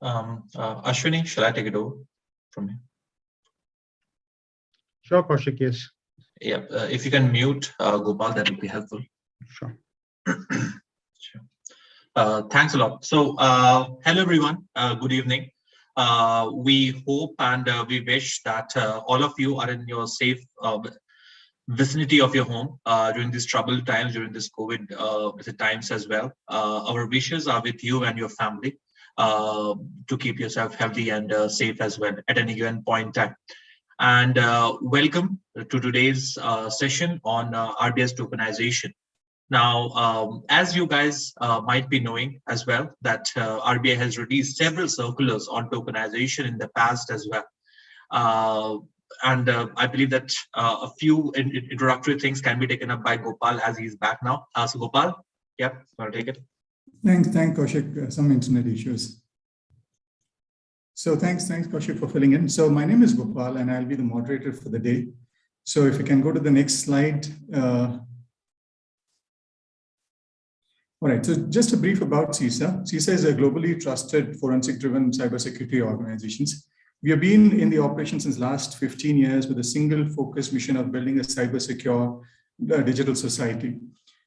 Ashwini, shall I take it over from here? Sure, Kaushik, yes. Yeah, if you can mute Gopal, that would be helpful. Sure. Sure. Thanks a lot. So, hello everyone. Good evening. We hope and we wish that all of you are in your safe vicinity of your home during these troubled times, during this COVID times as well. Our wishes are with you and your family to keep yourself healthy and safe as well at any given point in time. And welcome to today's session on RBI's tokenization. Now, as you guys might be knowing as well, that RBI has released several circulars on tokenization in the past as well. And I believe that a few introductory things can be taken up by Gopal as he's back now. So Gopal, yep, I'll take it. Thanks, Kaushik. Some internet issues. So thanks, Kaushik, for filling in. So my name is Gopal, and I'll be the moderator for the day. So if you can go to the next slide. All right, so just a brief about CISA. CISA is a globally trusted forensic-driven cybersecurity organization. We have been in the operation since last 15 years with a single focused mission of building a cyber-secure digital society.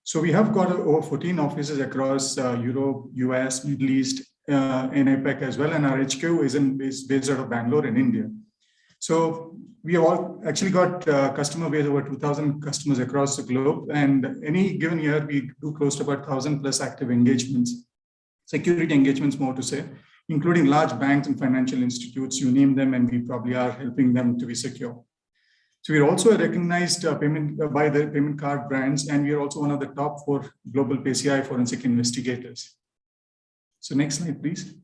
So we have got over 14 offices across Europe, US, Middle East, in APEC as well, and our HQ is based out of Bangalore in India. So we have all actually got customer base over 2,000 customers across the globe, and any given year we do close to about 1,000 plus active engagements, security engagements more to say, including large banks and financial institutes, you name them, and we probably are helping them to be secure. So we're also a recognized by the payment card brands, and we are also one of the top 4 global PCI forensic investigators. So next slide, please.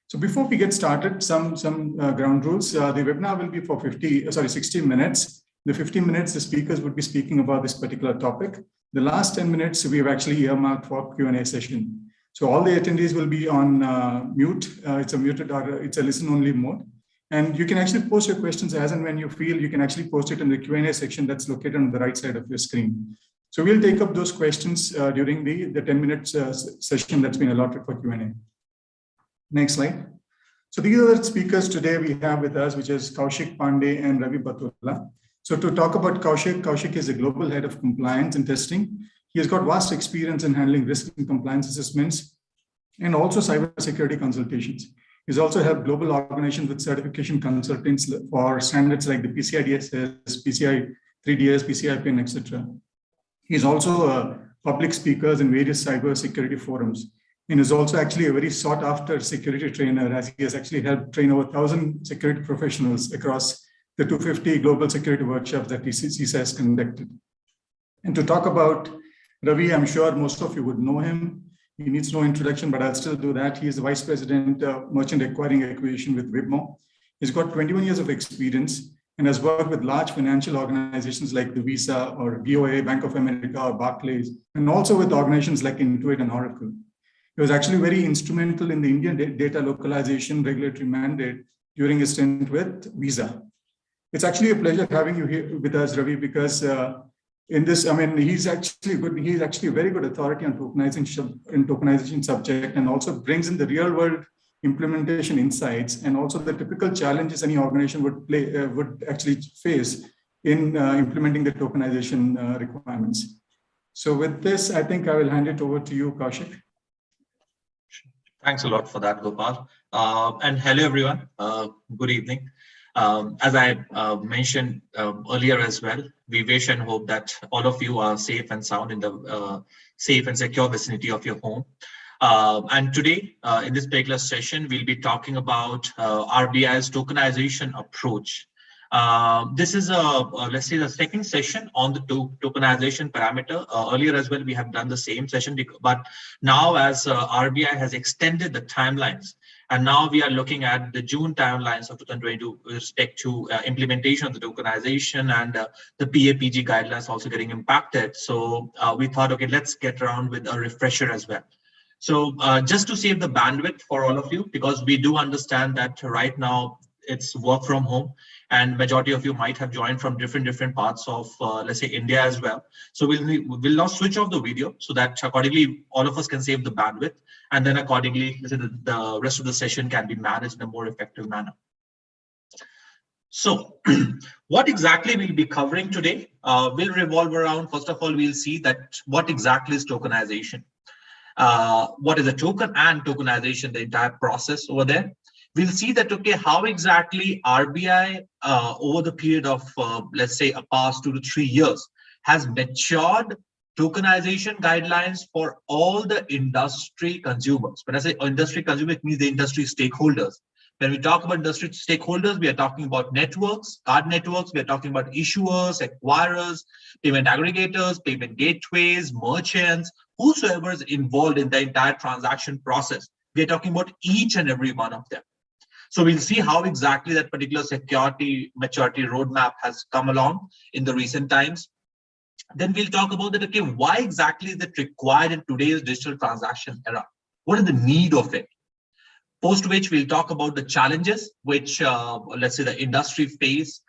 So before we get started, some ground rules. The webinar will be for 60 minutes. The 15 minutes, the speakers would be speaking about this particular topic. The last 10 minutes, we have actually earmarked for Q&A session. So all the attendees will be on mute. It's a listen-only mode. And you can actually post your questions as and when you feel. You can actually post it in the Q&A section that's located on the right side of your screen. So we'll take up those questions during the 10-minute session that's been allotted for Q&A. Next slide. So these are the speakers today we have with us, which is Kaushik Pandey and Ravi Batula. So to talk about Kaushik is the global head of compliance and testing. He has got vast experience in handling risk and compliance assessments and also cybersecurity consultations. He's also helped global organizations with certification consultants for standards like the PCI DSS, PCI 3DS, PCI PIN, etc. He's also a public speaker in various cybersecurity forums. And is also actually a very sought after security trainer, as he has actually helped train over 1,000 security professionals across the 250 global security workshops that CISA has conducted. And to talk about Ravi, I'm sure most of you would know him. He needs no introduction, but I'll still do that. He is the Vice President of Merchant Acquiring Acquisition with Wibmo. He's got 21 years of experience and has worked with large financial organizations like the Visa or BOA, Bank of America, or Barclays, and also with organizations like Intuit and Oracle. He was actually very instrumental in the Indian data localization regulatory mandate during his stint with Visa. It's actually a pleasure having you here with us, Ravi, because in this, I mean, he's actually a very good authority on tokenization subject, and also brings in the real world implementation insights and also the typical challenges any organization would actually face in implementing the tokenization requirements. So with this, I think I will hand it over to you, Kaushik. Thanks a lot for that, Gopal. And hello, everyone. Good evening. As I mentioned earlier as well, we wish and hope that all of you are safe and sound in the safe and secure vicinity of your home. And today, in this particular session, we'll be talking about RBI's tokenization approach. This is let's say the second session on the tokenization parameter. Earlier as well, we have done the same session, but now as RBI has extended the timelines, and now we are looking at the June timelines of 2022 with respect to implementation of the tokenization, and the PAPG guidelines also getting impacted. So we thought, okay, let's get around with a refresher as well. So just to save the bandwidth for all of you, because we do understand that right now it's work from home, and majority of you might have joined from different parts of, let's say, India as well. So we'll now switch off the video so that accordingly all of us can save the bandwidth, and then accordingly, let's say, the rest of the session can be managed in a more effective manner. So what exactly we'll be covering today will revolve around, first of all, we'll see that what exactly is tokenization. What is a token and tokenization, the entire process over there. We'll see that, okay, how exactly RBI over the period of, let's say, a past 2 to 3 years has matured tokenization guidelines for all the industry consumers. When I say industry consumer, it means the industry stakeholders. When we talk about industry stakeholders, we are talking about networks, card networks, we are talking about issuers, acquirers, payment aggregators, payment gateways, merchants, whosoever is involved in the entire transaction process. We are talking about each and every one of them. So we'll see how exactly that particular security maturity roadmap has come along in the recent times. Then we'll talk about that, okay, why exactly is it required in today's digital transaction era? What is the need of it? Post which we'll talk about the challenges which, let's say, the industry face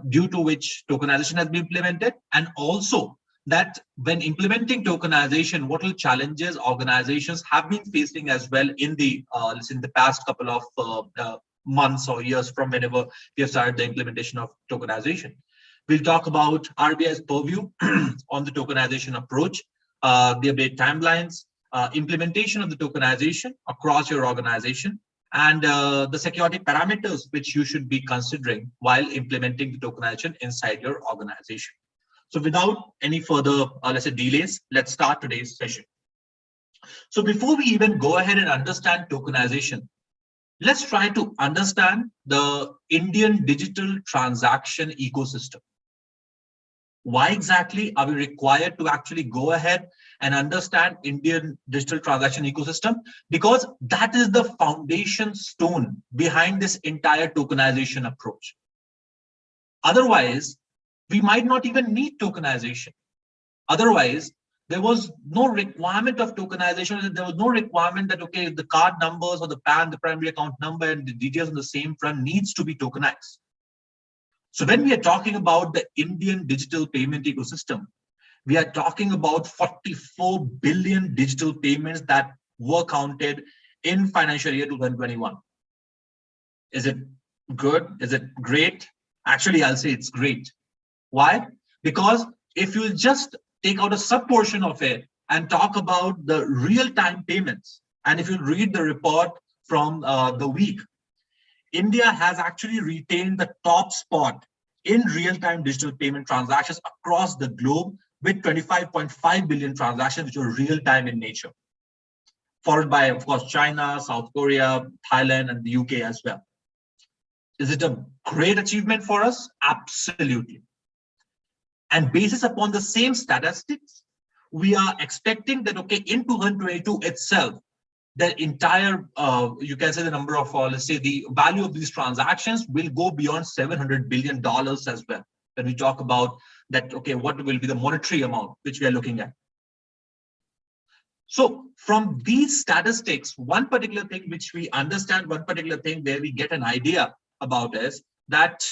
due to which tokenization has been implemented, and also that when implementing tokenization, what are challenges organizations have been facing as well in the in the past couple of months or years from whenever we have started the implementation of tokenization. We'll talk about RBI's purview on the tokenization approach, the update timelines, implementation of the tokenization across your organization, and the security parameters which you should be considering while implementing the tokenization inside your organization. So without any further, let's say, delays, let's start today's session. So before we even go ahead and understand tokenization, let's try to understand the Indian digital transaction ecosystem. Why exactly are we required to actually go ahead and understand Indian digital transaction ecosystem? Because that is the foundation stone behind this entire tokenization approach. Otherwise, we might not even need tokenization. Otherwise, there was no requirement of tokenization. There was no requirement that, okay, the card numbers or the PAN, the primary account number, and the details on the same front needs to be tokenized. So when we are talking about the Indian digital payment ecosystem, we are talking about 44 billion digital payments that were counted in financial year 2021. Is it good? Is it great? Actually, I'll say it's great. Why? Because if you just take out a sub portion of it and talk about the real-time payments, and if you read the report from the week, India has actually retained the top spot in real-time digital payment transactions across the globe with 25.5 billion transactions which are real-time in nature, followed by, of course, China, South Korea, Thailand, and the UK as well. Is it a great achievement for us? Absolutely. And basis upon the same statistics, we are expecting that, okay, in 2022 itself, the entire, you can say the number of, let's say, the value of these transactions will go beyond $700 billion as well. When we talk about that, okay, what will be the monetary amount which we are looking at? So from these statistics, one particular thing which we understand, one particular thing where we get an idea about is that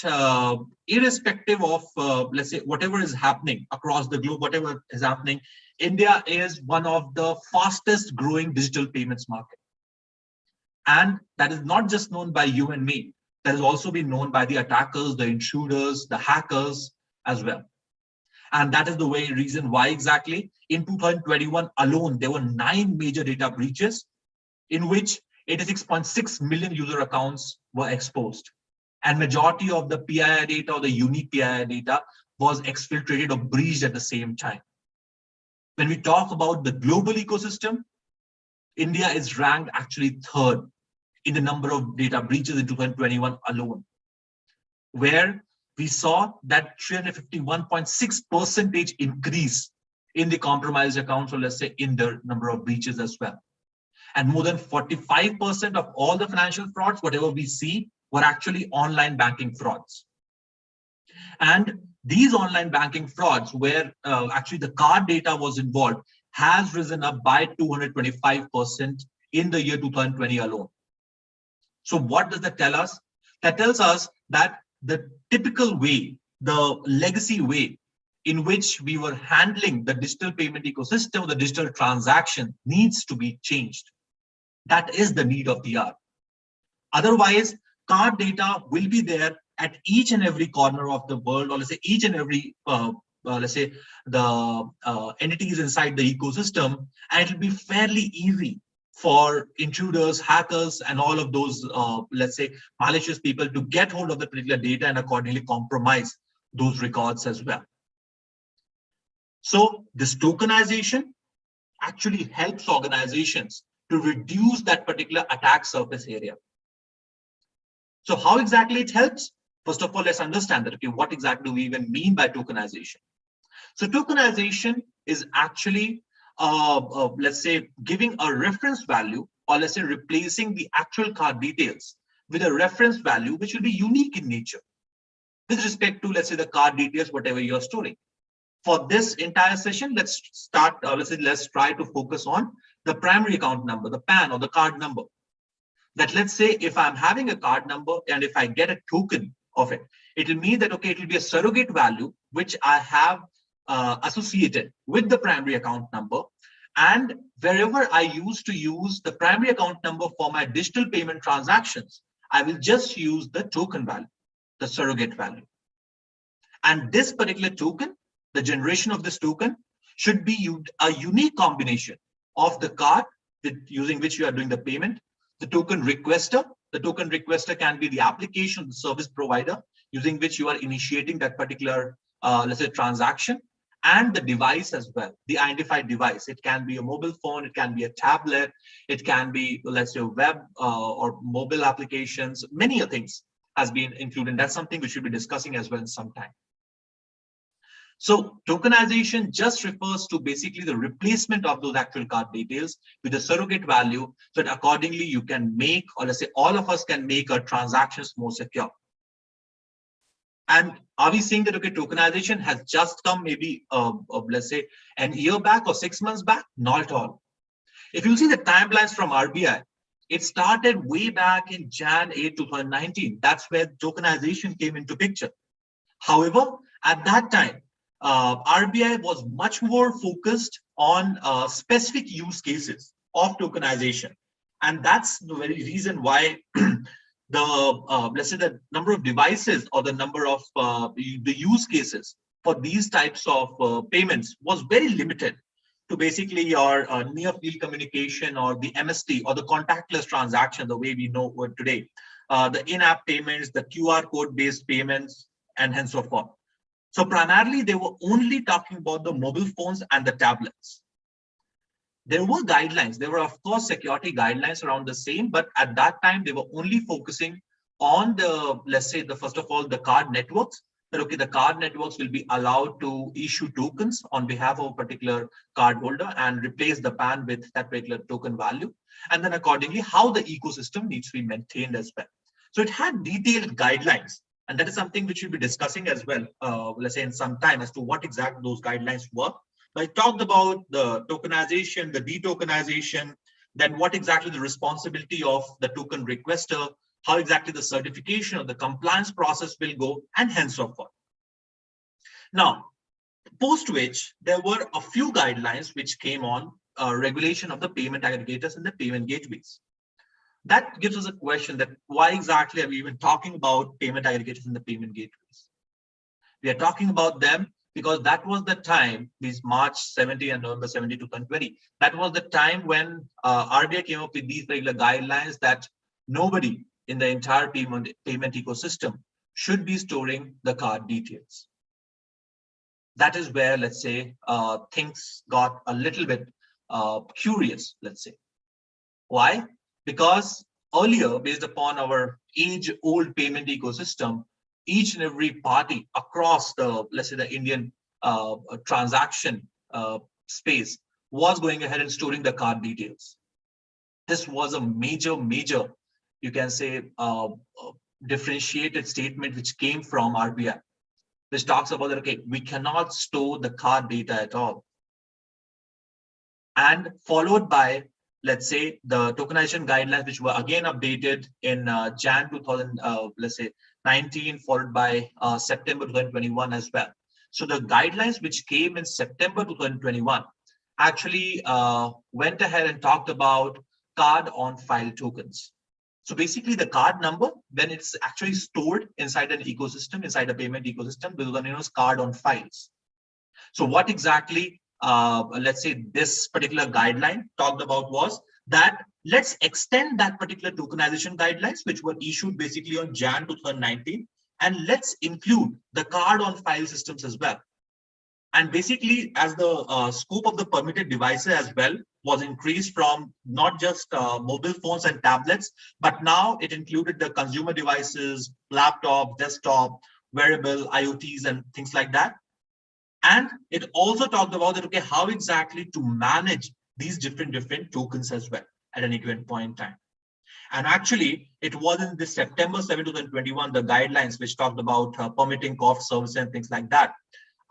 irrespective of, let's say, whatever is happening across the globe, whatever is happening, India is one of the fastest growing digital payments market. And that is not just known by you and me. That has also been known by the attackers, the intruders, the hackers as well. And that is the reason why exactly in 2021 alone, there were 9 major data breaches in which 86.6 million user accounts were exposed. And majority of the PII data or the unique PII data was exfiltrated or breached at the same time. When we talk about the global ecosystem, India is ranked actually 3rd in the number of data breaches in 2021 alone, where we saw that 351.6% increase in the compromised accounts, or let's say in the number of breaches as well. And more than 45% of all the financial frauds, whatever we see, were actually online banking frauds. And these online banking frauds where actually the card data was involved has risen up by 225% in the year 2020 alone. So what does that tell us? That tells us that the typical way, the legacy way in which we were handling the digital payment ecosystem, the digital transaction needs to be changed. That is the need of the hour. Otherwise, card data will be there at each and every corner of the world, or let's say each and every, let's say the entities inside the ecosystem, and it will be fairly easy for intruders, hackers, and all of those, let's say, malicious people to get hold of the particular data and accordingly compromise those records as well. So this tokenization actually helps organizations to reduce that particular attack surface area. So how exactly it helps? First of all, let's understand that, okay, what exactly do we even mean by tokenization? So tokenization is actually, let's say, giving a reference value, or let's say replacing the actual card details with a reference value which will be unique in nature with respect to, let's say, the card details, whatever you're storing. For this entire session, let's start, let's try to focus on the primary account number, the PAN or the card number. That let's say if I'm having a card number and if I get a token of it, it will mean that, okay, it will be a surrogate value which I have associated with the primary account number. And wherever I used to use the primary account number for my digital payment transactions, I will just use the token value, the surrogate value. And this particular token, the generation of this token, should be a unique combination of the card using which you are doing the payment, the token requester. The token requester can be the application, the service provider using which you are initiating that particular, let's say, transaction, and the device as well, the identified device. It can be a mobile phone, it can be a tablet, it can be, let's say, web or mobile applications. Many things has been included. That's something we should be discussing as well in some time. So tokenization just refers to basically the replacement of those actual card details with a surrogate value, so that accordingly you can make, or let's say all of us can make our transactions more secure. And are we saying that, okay, tokenization has just come maybe, let's say, an year back or 6 months back? Not at all. If you see the timelines from RBI, it started way back in Jan 8, 2019. That's where tokenization came into picture. However, at that time, RBI was much more focused on specific use cases of tokenization. And that's the very reason why let's say the number of devices or the number of the use cases for these types of payments was very limited to basically your near field communication or the MST or the contactless transaction, the way we know it today, the in-app payments, the QR code based payments, and hence so forth. So primarily they were only talking about the mobile phones and the tablets. There were guidelines. There were, of course, security guidelines around the same, but at that time, they were only focusing on the, let's say, first of all, the card networks, that, okay, the card networks will be allowed to issue tokens on behalf of a particular card holder and replace the PAN with that particular token value. And then accordingly, how the ecosystem needs to be maintained as well. So it had detailed guidelines. And that is something which we'll be discussing as well, let's say in some time, as to what exactly those guidelines were. I talked about the tokenization, the de-tokenization, then what exactly the responsibility of the token requester, how exactly the certification of the compliance process will go, and hence so forth. Now, post which there were a few guidelines which came on regulation of the payment aggregators and the payment gateways. That gives us a question that why exactly are we even talking about payment aggregators and the payment gateways? We are talking about them because that was the time, these March 70 and November 70, 2020, that was the time when RBI came up with these regular guidelines that nobody in the entire payment ecosystem should be storing the card details. That is where, let's say, things got a little bit curious, let's say. Why? Because earlier, based upon our age-old payment ecosystem, each and every party across the, let's say, the Indian transaction space was going ahead and storing the card details. This was a major, you can say, differentiated statement which came from RBI, which talks about that, okay, we cannot store the card data at all. And followed by, let's say, the tokenization guidelines, which were again updated in Jan 2000, let's say, 2019, followed by September 2021 as well. So the guidelines which came in September 2021 actually went ahead and talked about card on file tokens. So basically the card number, when it's actually stored inside an ecosystem, inside a payment ecosystem, this is known as card on files. So what exactly, let's say this particular guideline talked about was that let's extend that particular tokenization guidelines, which were issued basically on Jan 2019, and let's include the card on file systems as well. And basically, as the scope of the permitted devices as well was increased from not just mobile phones and tablets, but now it included the consumer devices, laptop, desktop, wearable, IoTs, and things like that. And it also talked about that, okay, how exactly to manage these different tokens as well at any given point in time. And actually, it was in this September 7, 2021, the guidelines which talked about permitting COF services and things like that.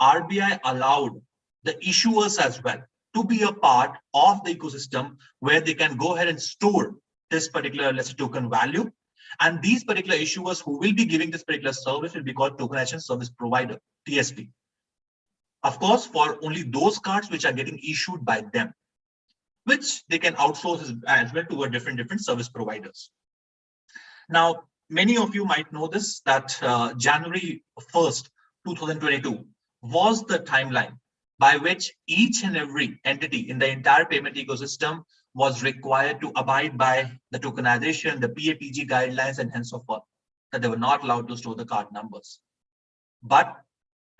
RBI allowed the issuers as well to be a part of the ecosystem where they can go ahead and store this particular, let's say, token value. And these particular issuers who will be giving this particular service will be called Tokenization Service Provider, TSP. Of course, for only those cards which are getting issued by them, which they can outsource as well to a different service providers. Now, many of you might know this, that January 1st, 2022 was the timeline by which each and every entity in the entire payment ecosystem was required to abide by the tokenization, the PAPG guidelines, and hence so forth, that they were not allowed to store the card numbers. But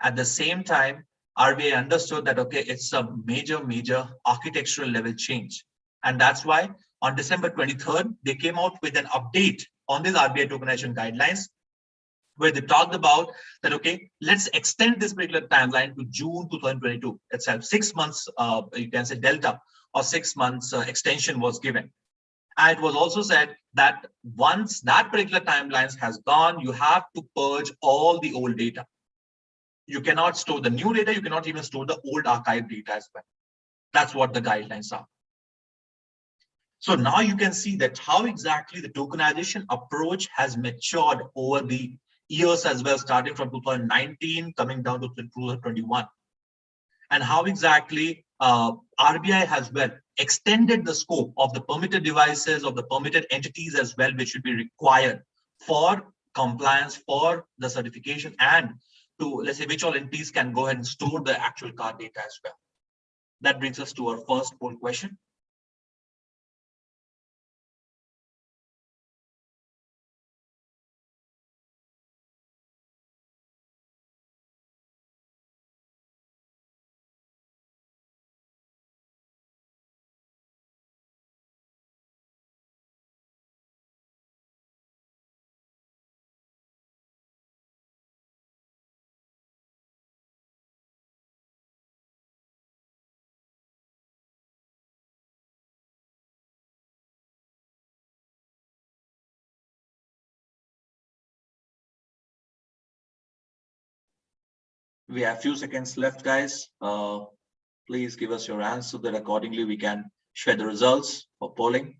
at the same time, RBI understood that, okay, it's a major architectural level change. And that's why on December 23rd, they came out with an update on these RBI tokenization guidelines, where they talked about that, okay, let's extend this particular timeline to June 2022 itself. 6 months, you can say delta, or 6 months extension was given. And it was also said that once that particular timeline has gone, you have to purge all the old data. You cannot store the new data. You cannot even store the old archive data as well. That's what the guidelines are. So now you can see that how exactly the tokenization approach has matured over the years as well, starting from 2019, coming down to 2021. And how exactly RBI has well extended the scope of the permitted devices, of the permitted entities as well, which should be required for compliance, for the certification, and to, let's say, which all entities can go ahead and store the actual card data as well. That brings us to our first poll question. We have a few seconds left, guys. Please give us your answer so that accordingly we can share the results for polling.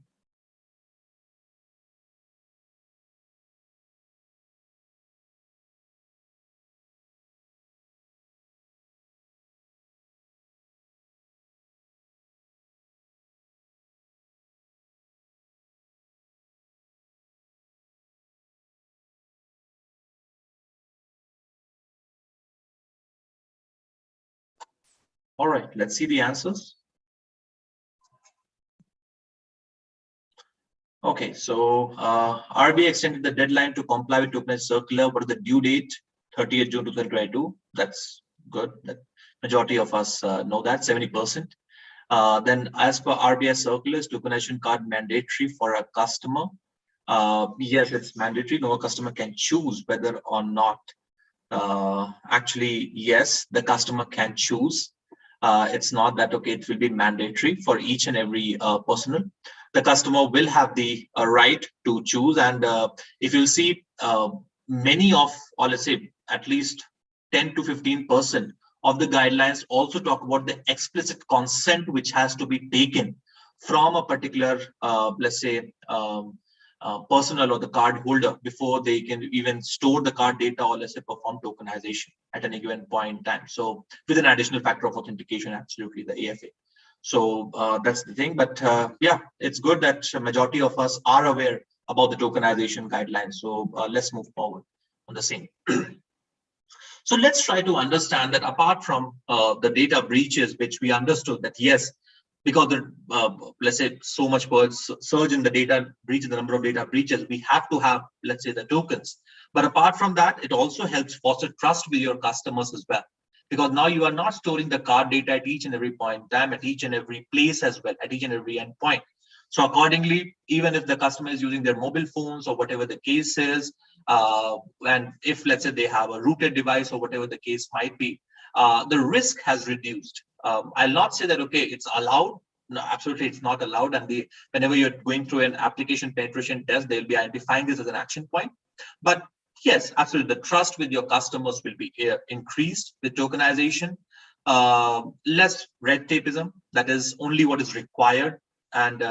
All right, let's see the answers. Okay, so RBI extended the deadline to comply with tokenized circular. What is the due date? 30th June 2022. That's good. The majority of us know that, 70%. Then as per RBI circulars, tokenization card mandatory for a customer. Yes, it's mandatory. No customer can choose whether or not. Actually, yes, the customer can choose. It's not that, okay, it will be mandatory for each and every personal. The customer will have the right to choose. And if you'll see many of, or let's say at least 10 to 15% of the guidelines also talk about the explicit consent which has to be taken from a particular, let's say, personal or the card holder before they can even store the card data or let's say perform tokenization at any given point in time. So with an additional factor of authentication, absolutely the AFA. So that's the thing. But yeah, it's good that a majority of us are aware about the tokenization guidelines. So let's move forward on the same. So let's try to understand that apart from the data breaches, which we understood that yes, because the let's say so much surge in the data breach, the number of data breaches, we have to have, let's say, the tokens. But apart from that, it also helps foster trust with your customers as well. Because now you are not storing the card data at each and every point in time, at each and every place as well, at each and every endpoint. So accordingly, even if the customer is using their mobile phones or whatever the case is, and if let's say they have a rooted device or whatever the case might be, the risk has reduced. I'll not say that, okay, it's allowed. No, absolutely, it's not allowed. And whenever you're going through an application penetration test, they'll be identifying this as an action point. But yes, absolutely, the trust with your customers will be increased with tokenization. Less red tapeism, that is only what is required. And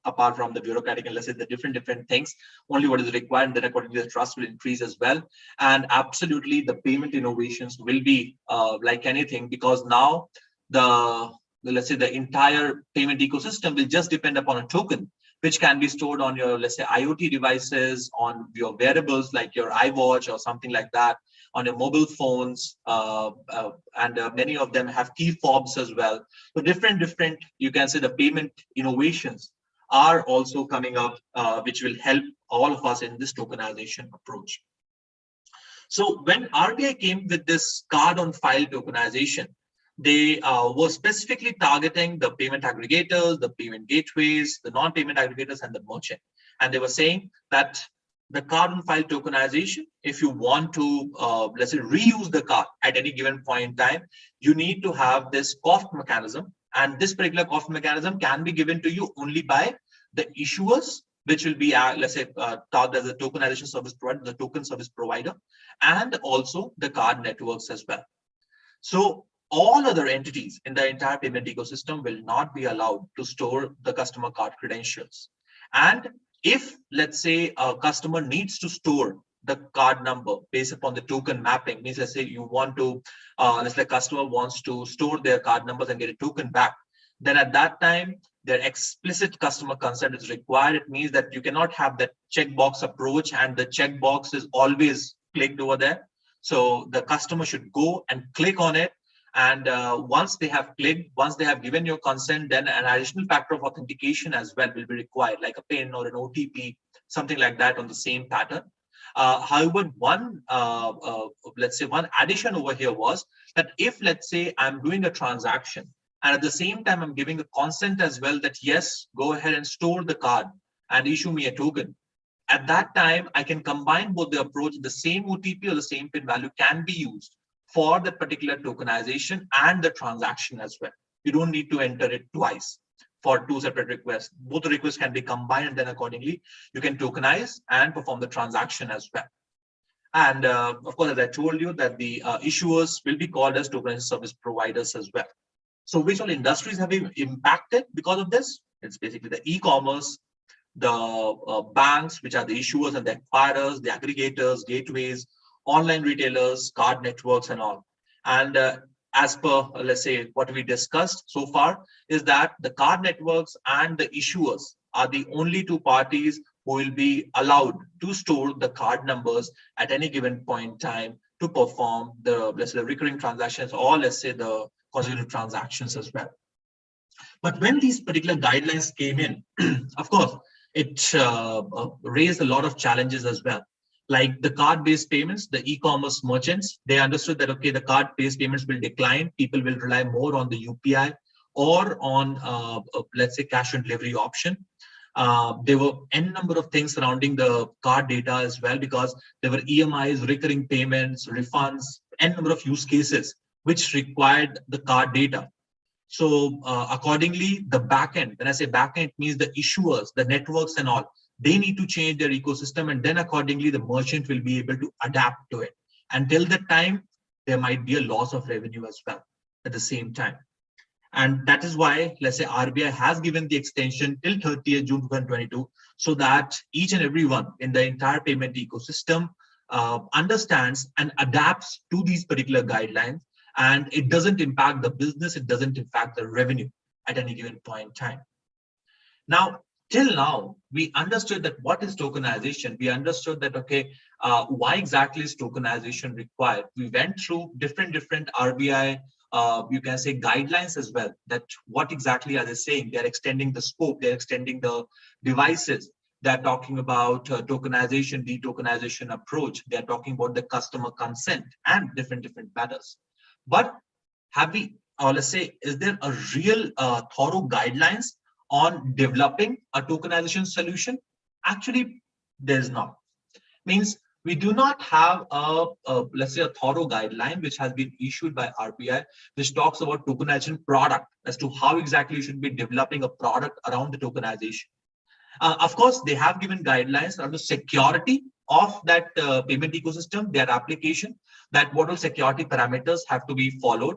apart from the bureaucratic and let's say the different things, only what is required, and then accordingly the trust will increase as well. And absolutely the payment innovations will be like anything, because now let's say the entire payment ecosystem will just depend upon a token, which can be stored on your, let's say, IoT devices, on your wearables like your iWatch or something like that, on your mobile phones, and many of them have key fobs as well. So different, you can say the payment innovations are also coming up, which will help all of us in this tokenization approach. So when RBI came with this card on file tokenization, they were specifically targeting the payment aggregators, the payment gateways, the non-payment aggregators, and the merchant. And they were saying that the card on file tokenization, if you want to, let's say, reuse the card at any given point in time, you need to have this cost mechanism. And this particular cost mechanism can be given to you only by the issuers, which will be, let's say, tagged as a tokenization service provider, the token service provider, and also the card networks as well. So all other entities in the entire payment ecosystem will not be allowed to store the customer card credentials. And if, let's say, a customer needs to store the card number based upon the token mapping, means let's say you want to, let's say customer wants to store their card numbers and get a token back, then at that time, their explicit customer consent is required. It means that you cannot have that checkbox approach and the checkbox is always clicked over there. So the customer should go and click on it. And once they have clicked, once they have given your consent, then an additional factor of authentication as well will be required, like a PIN or an OTP, something like that on the same pattern. However, let's say one addition over here was that if, let's say, I'm doing a transaction and at the same time, I'm giving a consent as well that, yes, go ahead and store the card and issue me a token. At that time, I can combine both the approach, the same OTP or the same PIN value can be used for that particular tokenization and the transaction as well. You don't need to enter it twice for two separate requests. Both the requests can be combined, and then accordingly, you can tokenize and perform the transaction as well. And of course, as I told you, that the issuers will be called as tokenization service providers as well. So which all industries have been impacted because of this? It's basically the e-commerce, the banks, which are the issuers and the acquirers, the aggregators, gateways, online retailers, card networks, and all. And as per, let's say, what we discussed so far, is that the card networks and the issuers are the only two parties who will be allowed to store the card numbers at any given point in time to perform the, let's say, the recurring transactions, or let's say the consecutive transactions as well. But when these particular guidelines came in, of course, it raised a lot of challenges as well. Like the card-based payments, the e-commerce merchants, they understood that, okay, the card-based payments will decline. People will rely more on the UPI or on, let's say, cash on delivery option. There were n number of things surrounding the card data as well, because there were EMIs, recurring payments, refunds, n number of use cases which required the card data. So accordingly, the backend, when I say backend, it means the issuers, the networks and all, they need to change their ecosystem, and then accordingly, the merchant will be able to adapt to it. Until that time, there might be a loss of revenue as well at the same time. And that is why, let's say, RBI has given the extension till 30th June 2022, so that each and everyone in the entire payment ecosystem understands and adapts to these particular guidelines, and it doesn't impact the business, it doesn't impact the revenue at any given point in time. Now, till now, we understood that what is tokenization. We understood that, okay, why exactly is tokenization required? We went through different RBI, you can say, guidelines as well, that what exactly are they saying? They're extending the scope, they're extending the devices. They're talking about tokenization, de-tokenization approach. They're talking about the customer consent and different matters. But have we, or let's say, is there a real thorough guidelines on developing a tokenization solution? Actually, there's not. Means we do not have let's say, a thorough guideline which has been issued by RBI, which talks about tokenization product as to how exactly you should be developing a product around the tokenization. Of course, they have given guidelines around the security of that payment ecosystem, their application, that what all security parameters have to be followed.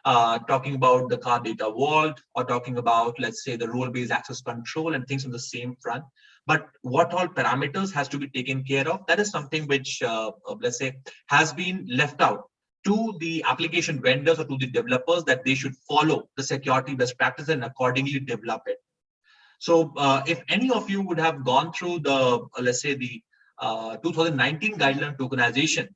Talking about the card data vault, or talking about, let's say, the role-based access control and things on the same front. But what all parameters has to be taken care of, that is something which, let's say, has been left out to the application vendors or to the developers, that they should follow the security best practices and accordingly develop it. So if any of you would have gone through the, let's say, the 2019 guideline tokenization,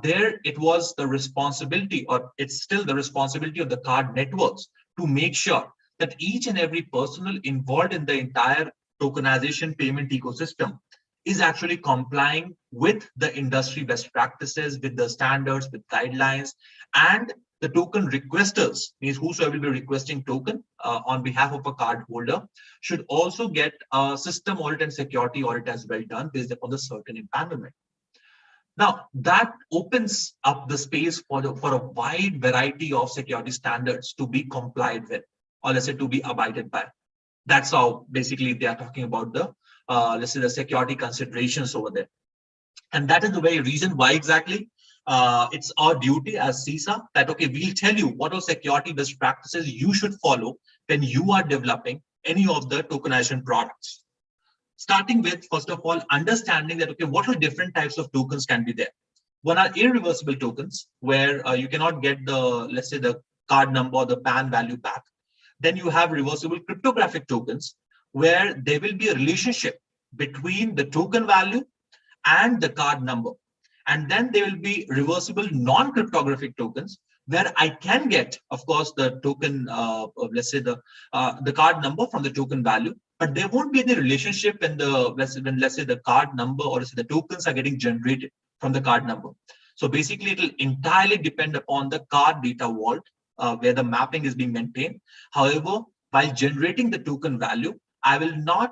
there it was the responsibility, or it's still the responsibility of the card networks to make sure that each and every personnel involved in the entire tokenization payment ecosystem is actually complying with the industry best practices, with the standards, with guidelines, and the token requesters, means whosoever will be requesting token on behalf of a card holder, should also get a system audit and security audit as well done based upon the certain empanelment. Now, that opens up the space for a wide variety of security standards to be complied with, or let's say to be abided by. That's how basically they are talking about the, let's say, the security considerations over there. And that is the very reason why exactly it's our duty as CISA that, okay, we'll tell you what are security best practices you should follow when you are developing any of the tokenization products. Starting with, first of all, understanding that, okay, what are different types of tokens can be there. One are irreversible tokens, where you cannot get the, let's say, the card number or the PAN value back. Then you have reversible cryptographic tokens, where there will be a relationship between the token value and the card number. And then there will be reversible non-cryptographic tokens, where I can get, of course, the token, let's say, the card number from the token value, but there won't be any relationship in the, let's say, the card number, or let's say the tokens are getting generated from the card number. So basically, it will entirely depend upon the card data vault, where the mapping is being maintained. However, while generating the token value, I will not,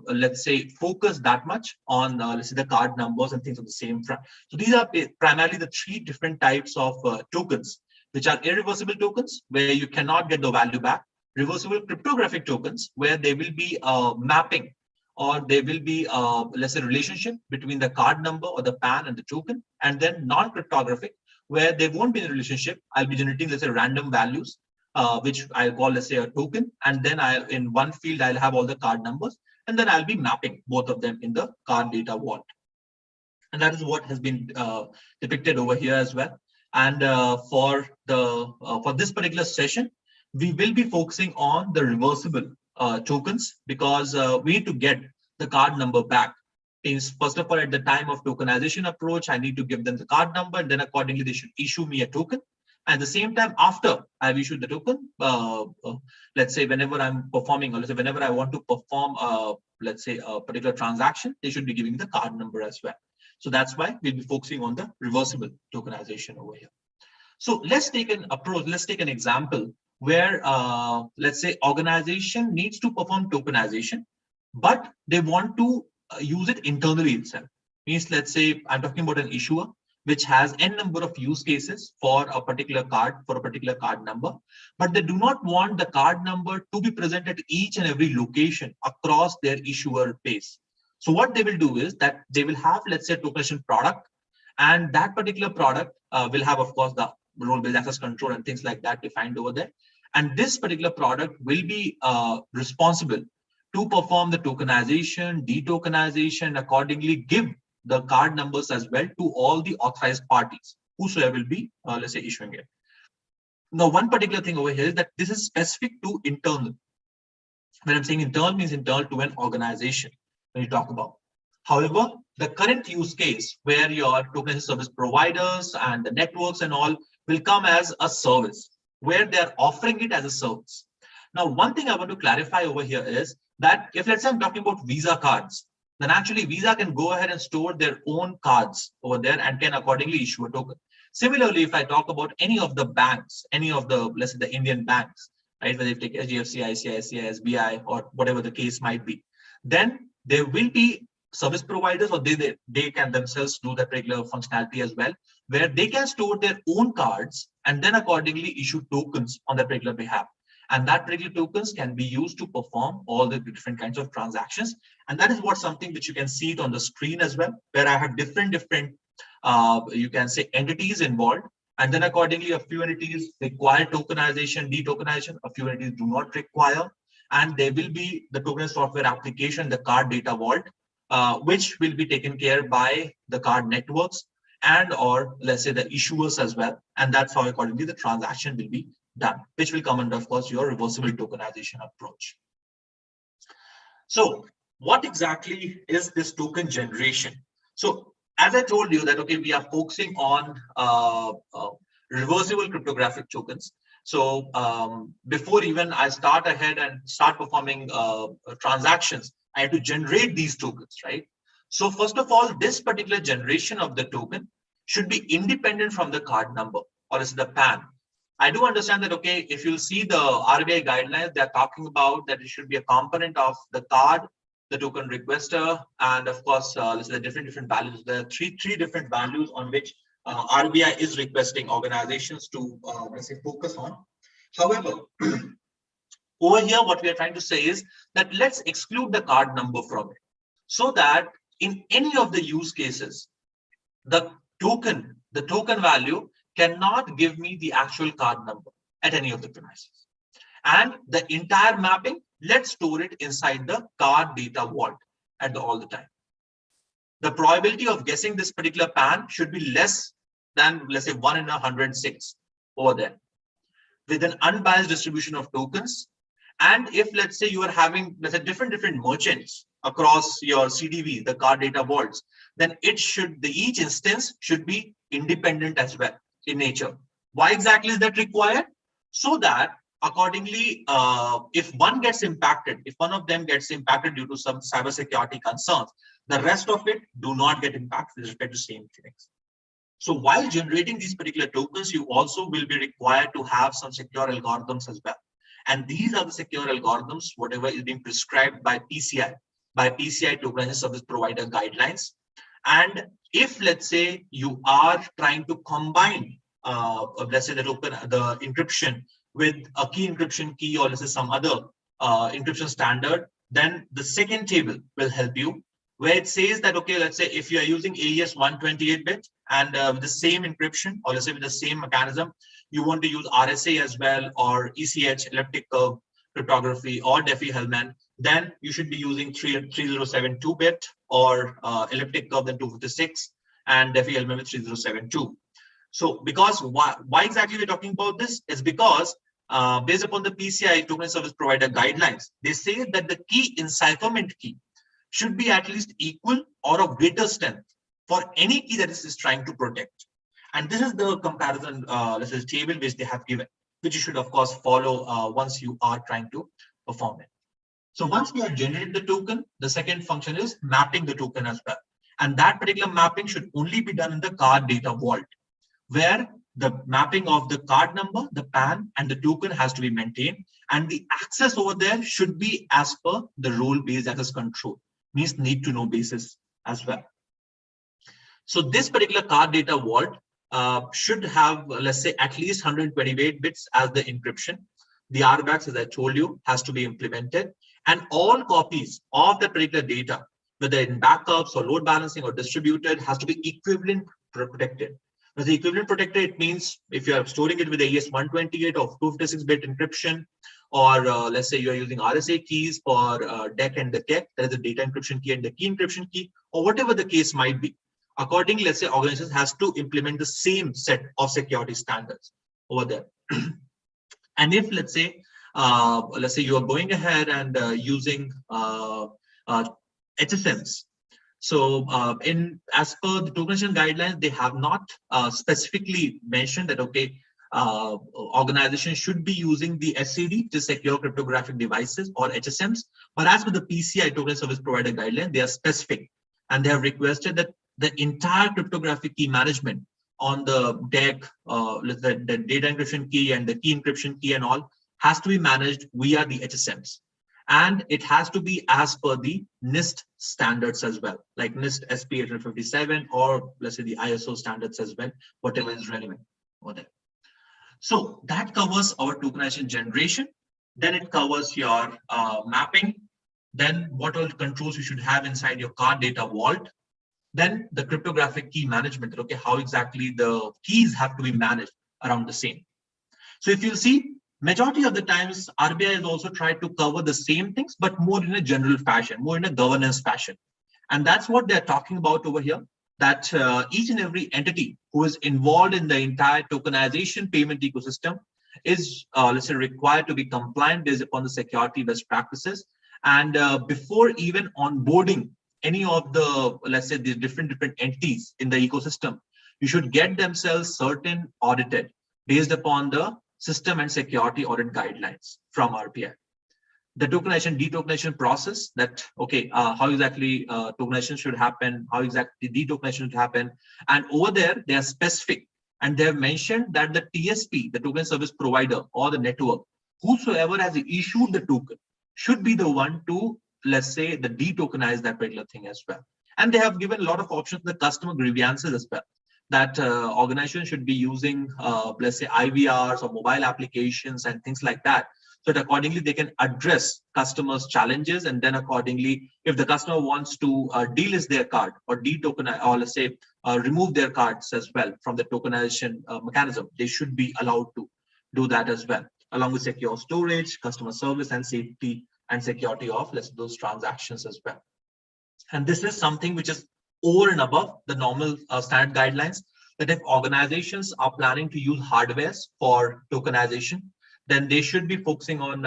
let's say, focus that much on, let's say, the card numbers and things on the same front. So these are primarily the three different types of tokens, which are irreversible tokens, where you cannot get the value back; reversible cryptographic tokens, where there will be mapping, or there will be, let's say, relationship between the card number or the PAN and the token; and then non-cryptographic, where there won't be a relationship. I'll be generating, let's say, random values, which I'll call, let's say, a token, and then in one field I'll have all the card numbers, and then I'll be mapping both of them in the card data vault. And that is what has been depicted over here as well. And for this particular session, we will be focusing on the reversible tokens, because we need to get the card number back. First of all, at the time of tokenization approach, I need to give them the card number, and then accordingly they should issue me a token. At the same time, after I've issued the token, let's say whenever I'm performing, or let's say whenever I want to perform, let's say, a particular transaction, they should be giving the card number as well. So that's why we'll be focusing on the reversible tokenization over here. So let's take an approach, let's take an example where, let's say, organization needs to perform tokenization, but they want to use it internally itself. Means, let's say, I'm talking about an issuer which has n number of use cases for a particular card, for a particular card number, but they do not want the card number to be present at each and every location across their issuer base. So what they will do is that they will have, let's say, a tokenization product, and that particular product will have, of course, the role-based access control and things like that defined over there. And this particular product will be responsible to perform the tokenization, de-tokenization, accordingly give the card numbers as well to all the authorized parties, whosoever will be, let's say, issuing it. Now, one particular thing over here is that this is specific to internal. When I'm saying internal, means internal to an organization when you talk about. However, the current use case where your token service providers and the networks and all will come as a service, where they're offering it as a service. Now, one thing I want to clarify over here is that if, let's say, I'm talking about Visa cards, then actually Visa can go ahead and store their own cards over there and can accordingly issue a token. Similarly, if I talk about any of the banks, any of the, let's say, the Indian banks, right, whether you take HDFC, ICICI, SBI, or whatever the case might be, then there will be service providers, or they can themselves do that regular functionality as well, where they can store their own cards and then accordingly issue tokens on that regular behalf. And that particular tokens can be used to perform all the different kinds of transactions. And that is what something which you can see it on the screen as well, where I have different you can say entities involved. And then accordingly, a few entities require tokenization, de-tokenization, a few entities do not require. And there will be the token software application, the card data vault, which will be taken care by the card networks and or let's say the issuers as well. And that's how accordingly the transaction will be done, which will come under, of course, your reversible tokenization approach. So what exactly is this token generation? So as I told you that, okay, we are focusing on reversible cryptographic tokens. So before even I start ahead and start performing transactions, I have to generate these tokens, right? So first of all, this particular generation of the token should be independent from the card number, or is the PAN. I do understand that, okay, if you'll see the RBI guidelines, they're talking about that it should be a component of the card, the token requester, and of course, let's say the different values. There are three different values on which RBI is requesting organizations to, let's say, focus on. However, over here, what we are trying to say is that let's exclude the card number from it, so that in any of the use cases, the token value cannot give me the actual card number at any of the premises. And the entire mapping, let's store it inside the card data vault at all the time. The probability of guessing this particular PAN should be less than, let's say, 1 in 106 over there, with an unbiased distribution of tokens. And if, let's say, you are having, let's say, different merchants across your CDV, the card data vaults, then each instance should be independent as well in nature. Why exactly is that required? So that accordingly, if one gets impacted, if one of them gets impacted due to some cybersecurity concerns, the rest of it do not get impacted with respect to same things. So while generating these particular tokens, you also will be required to have some secure algorithms as well. And these are the secure algorithms, whatever is being prescribed by PCI Tokenization Service Provider guidelines. And if, let's say, you are trying to combine, let's say, the encryption with a key encryption key, or let's say some other encryption standard, then the second table will help you, where it says that, okay, let's say if you are using AES 128-bit and with the same encryption, or let's say with the same mechanism, you want to use RSA as well, or ECH, elliptic curve cryptography, or Diffie-Hellman, then you should be using 3072-bit or elliptic curve then 256 and Diffie-Hellman with 3072. So because why exactly we're talking about this is because based upon the PCI Token Service Provider guidelines, they say that the key encipherment key should be at least equal or of greater strength for any key that is trying to protect. And this is the comparison, let's say, table which they have given, which you should, of course, follow once you are trying to perform it. So once we have generated the token, the second function is mapping the token as well. And that particular mapping should only be done in the card data vault, where the mapping of the card number, the PAN, and the token has to be maintained. And the access over there should be as per the role-based access control, means need to know basis as well. So this particular card data vault should have, let's say, at least 128 bits as the encryption. The RBACs, as I told you, has to be implemented. And all copies of the particular data, whether in backups or load balancing or distributed, has to be equivalent protected. As the equivalent protector, it means if you are storing it with AES 128 or 256-bit encryption, or let's say you are using RSA keys for DEC and the KEC, that is the data encryption key and the key encryption key, or whatever the case might be. Accordingly, let's say organizations has to implement the same set of security standards over there. And if let's say you are going ahead and using HSMs. So as per the tokenization guidelines, they have not specifically mentioned that, okay, organizations should be using the SCD, the secure cryptographic devices, or HSMs. But as per the PCI token service provider guideline, they are specific, and they have requested that the entire cryptographic key management on the DEC, the data encryption key and the key encryption key and all has to be managed via the HSMs. And it has to be as per the NIST standards as well, like NIST SP 857, or let's say the ISO standards as well, whatever is relevant over there. So that covers our tokenization generation. Then it covers your mapping. Then what all controls you should have inside your card data vault. Then the cryptographic key management, okay, how exactly the keys have to be managed around the same. So if you'll see, majority of the times, RBI has also tried to cover the same things, but more in a general fashion, more in a governance fashion. And that's what they're talking about over here, that each and every entity who is involved in the entire tokenization payment ecosystem is, let's say, required to be compliant based upon the security best practices. And before even onboarding any of the, let's say, the different entities in the ecosystem, you should get themselves certain audited based upon the system and security audit guidelines from RBI. The tokenization, detokenization process, that, okay, how exactly tokenization should happen, how exactly detokenization should happen. And over there, they are specific. And they have mentioned that the TSP, the token service provider, or the network, whosoever has issued the token, should be the one to, let's say, the detokenize that particular thing as well. And they have given a lot of options to the customer grievances as well, that organizations should be using, let's say, IVRs or mobile applications and things like that, so that accordingly they can address customers' challenges. And then accordingly, if the customer wants to delist their card or detokenize, or let's say remove their cards as well from the tokenization mechanism, they should be allowed to do that as well, along with secure storage, customer service, and safety and security of, let's say, those transactions as well. And this is something which is over and above the normal standard guidelines, that if organizations are planning to use hardwares for tokenization, then they should be focusing on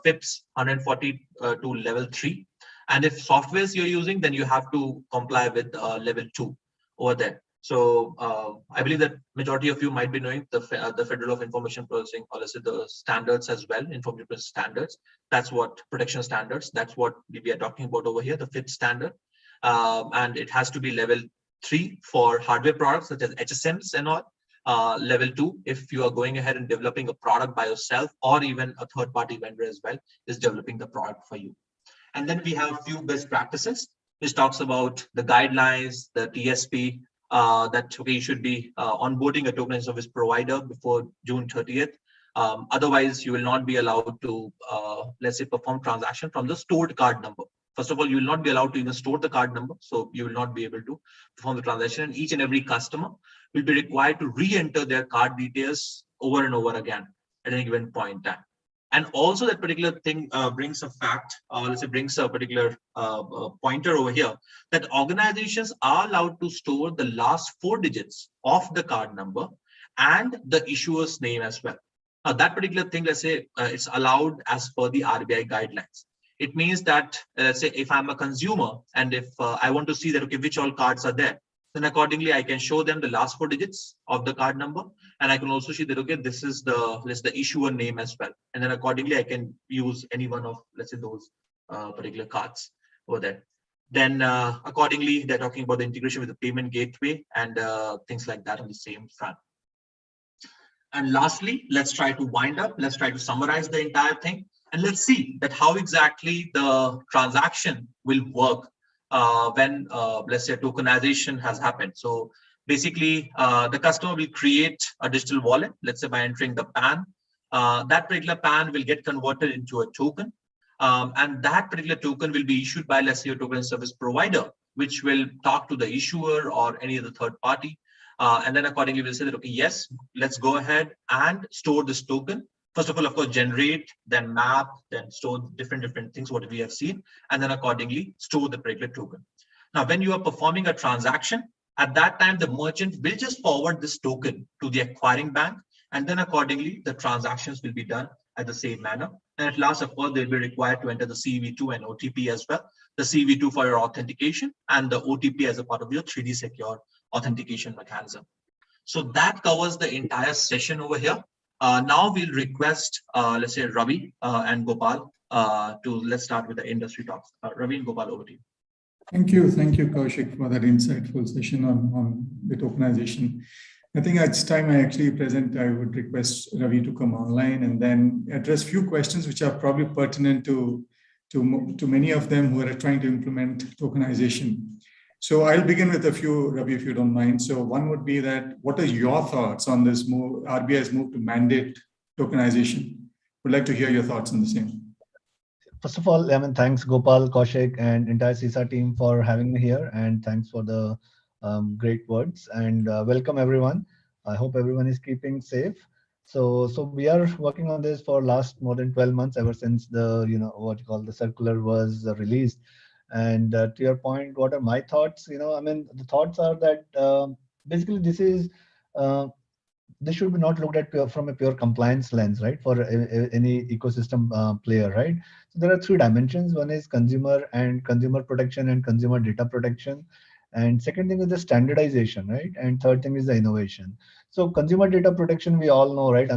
FIPS 140 to level 3. And if softwares you're using, then you have to comply with level 2 over there. So I believe that majority of you might be knowing the Federal of Information Processing, or let's say the standards as well, information processing standards. That's what protection standards. That's what we are talking about over here, the FIPS standard. And it has to be level 3 for hardware products such as HSMs and all. Level 2, if you are going ahead and developing a product by yourself, or even a third-party vendor as well is developing the product for you. And then we have a few best practices, which talks about the guidelines, the TSP, that, okay, you should be onboarding a token service provider before June 30th. Otherwise, you will not be allowed to, let's say, perform transaction from the stored card number. First of all, you will not be allowed to even store the card number. So you will not be able to perform the transaction. And each and every customer will be required to re-enter their card details over and over again at any given point in time. And also that particular thing brings a fact, let's say brings a particular pointer over here, that organizations are allowed to store the last 4 digits of the card number and the issuer's name as well. Now that particular thing, let's say it's allowed as per the RBI guidelines. It means that, let's say, if I'm a consumer and if I want to see that, okay, which all cards are there, then accordingly I can show them the last 4 digits of the card number, and I can also see that, okay, this is the issuer name as well, and then accordingly I can use any one of, let's say, those particular cards over there. Then accordingly they're talking about the integration with the payment gateway and things like that on the same front. And lastly, let's try to wind up. Let's try to summarize the entire thing. And let's see that how exactly the transaction will work when, let's say, tokenization has happened. So basically, the customer will create a digital wallet, let's say by entering the PAN. That particular PAN will get converted into a token. And that particular token will be issued by, let's say, a token service provider, which will talk to the issuer or any other third party. And then accordingly, we'll say that, okay, yes, let's go ahead and store this token. First of all, of course, generate, then map, then store different things, what we have seen, and then accordingly store the particular token. Now, when you are performing a transaction, at that time, the merchant will just forward this token to the acquiring bank, and then accordingly, the transactions will be done at the same manner. And at last, of course, they'll be required to enter the CEV2 and OTP as well. The CEV2 for your authentication and the OTP as a part of your 3D secure authentication mechanism. So that covers the entire session over here. Now we'll request, let's say, Ravi and Gopal let's start with the industry talks. Ravi and Gopal, over to you. Thank you, Kaushik, for that insightful session on the tokenization. I think it's time I actually present. I would request Ravi to come online and then address few questions which are probably pertinent to many of them who are trying to implement tokenization. So I'll begin with a few, Ravi, if you don't mind. So one would be that, what are your thoughts on this move, RBI's move to mandate tokenization? Would like to hear your thoughts on the same. First of all, thanks Gopal, Kaushik, and entire CISA team for having me here, and thanks for the great words. And welcome everyone. I hope everyone is keeping safe. So we are working on this for last more than 12 months, ever since the the circular was released. And to your point, what are my thoughts? The thoughts are that basically this should be not looked at from a pure compliance lens, right? For any ecosystem player, right? So there are three dimensions. One is consumer protection and consumer data protection. And second thing is the standardization, right? And third thing is the innovation. So consumer data protection, we all know, right?